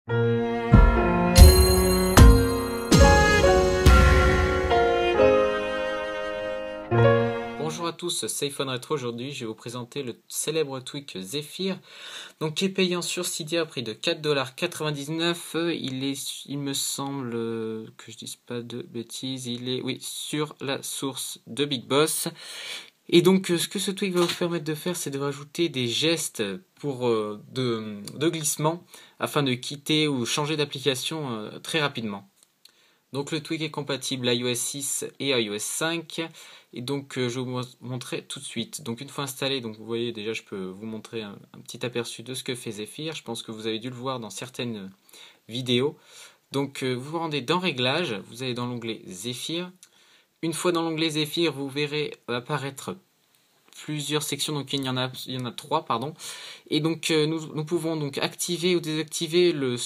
Bonjour à tous, c'est iPhone Retro. Aujourd'hui je vais vous présenter le célèbre tweak Zephyr, donc qui est payant sur Cydia à prix de 4,99$. Il me semble que je dise pas de bêtises, il est sur la source de Big Boss. Et donc ce que ce tweak va vous permettre de faire, c'est de rajouter des gestes de glissement afin de quitter ou changer d'application très rapidement. Donc le tweak est compatible iOS 6 et iOS 5 et donc je vais vous montrer tout de suite. Donc une fois installé, donc vous voyez déjà je peux vous montrer un petit aperçu de ce que fait Zephyr. Je pense que vous avez dû le voir dans certaines vidéos. Donc vous vous rendez dans Réglages, vous allez dans l'onglet Zephyr. Une fois dans l'onglet Zephyr, vous verrez apparaître plusieurs sections, donc il y en a 3, pardon. Et donc nous pouvons donc activer ou désactiver le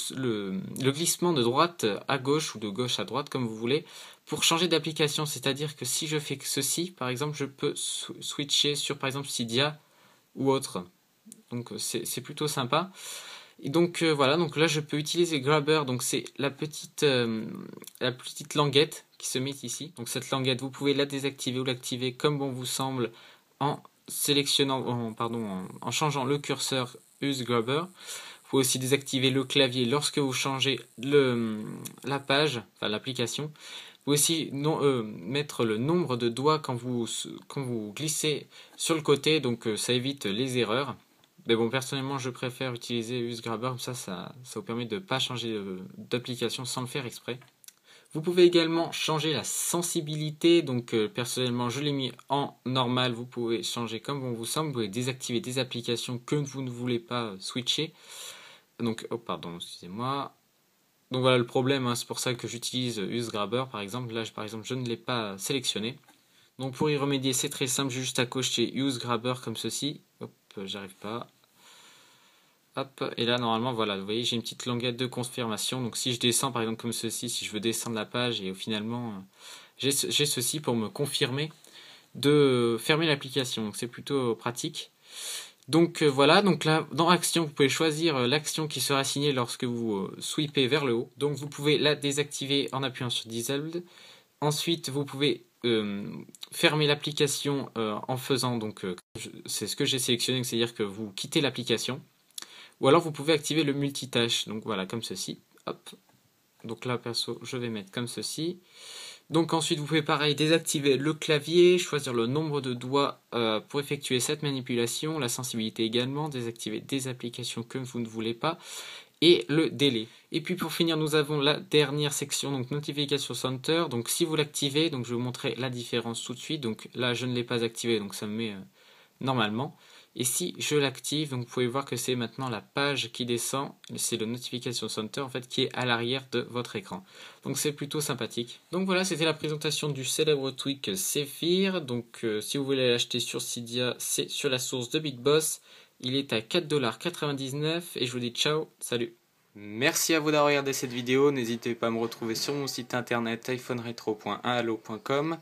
glissement de droite à gauche ou de gauche à droite, comme vous voulez, pour changer d'application. C'est-à-dire que si je fais ceci, par exemple, je peux switcher sur, par exemple, Cydia ou autre. Donc c'est plutôt sympa. Et donc voilà, donc là je peux utiliser Grabber, donc c'est la petite languette qui se met ici. Donc cette languette, vous pouvez la désactiver ou l'activer comme bon vous semble en changeant le curseur Use Grabber. Vous pouvez aussi désactiver le clavier lorsque vous changez la page, enfin l'application. Vous pouvez aussi mettre le nombre de doigts quand vous glissez sur le côté, donc ça évite les erreurs. Mais bon, personnellement, je préfère utiliser Use Grabber, comme ça vous permet de ne pas changer d'application sans le faire exprès. Vous pouvez également changer la sensibilité, donc personnellement je l'ai mis en normal, vous pouvez changer comme bon vous semble, vous pouvez désactiver des applications que vous ne voulez pas switcher. Donc, oh pardon, excusez-moi. Donc voilà le problème, hein, c'est pour ça que j'utilise Use Grabber par exemple. Là par exemple je ne l'ai pas sélectionné. Donc pour y remédier c'est très simple, juste à cocher Use Grabber comme ceci. Hop, j'arrive pas. Hop, et là normalement voilà, vous voyez j'ai une petite languette de confirmation, donc si je descends par exemple comme ceci, si je veux descendre la page et finalement j'ai ceci pour me confirmer de fermer l'application, donc c'est plutôt pratique. Donc voilà, donc là dans Action vous pouvez choisir l'action qui sera assignée lorsque vous sweepez vers le haut, donc vous pouvez la désactiver en appuyant sur Disabled. Ensuite vous pouvez fermer l'application en faisant, donc c'est ce que j'ai sélectionné, c'est-à-dire que vous quittez l'application. Ou alors vous pouvez activer le multitâche, donc voilà, comme ceci. Hop. Donc là, perso, je vais mettre comme ceci. Donc ensuite, vous pouvez pareil désactiver le clavier, choisir le nombre de doigts pour effectuer cette manipulation, la sensibilité également, désactiver des applications que vous ne voulez pas, et le délai. Et puis pour finir, nous avons la dernière section, donc Notification Center. Donc si vous l'activez, donc je vais vous montrer la différence tout de suite. Donc là, je ne l'ai pas activé, donc ça me met normalement. Et si je l'active, donc vous pouvez voir que c'est maintenant la page qui descend, c'est le Notification Center en fait qui est à l'arrière de votre écran. Donc c'est plutôt sympathique. Donc voilà, c'était la présentation du célèbre tweak Zephyr. Donc si vous voulez l'acheter sur Cydia, c'est sur la source de Big Boss. Il est à 4,99$ et je vous dis ciao, salut. Merci à vous d'avoir regardé cette vidéo. N'hésitez pas à me retrouver sur mon site internet iphoneretro.1allo.com.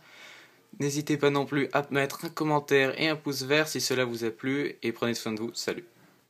N'hésitez pas non plus à mettre un commentaire et un pouce vert si cela vous a plu et prenez soin de vous. Salut.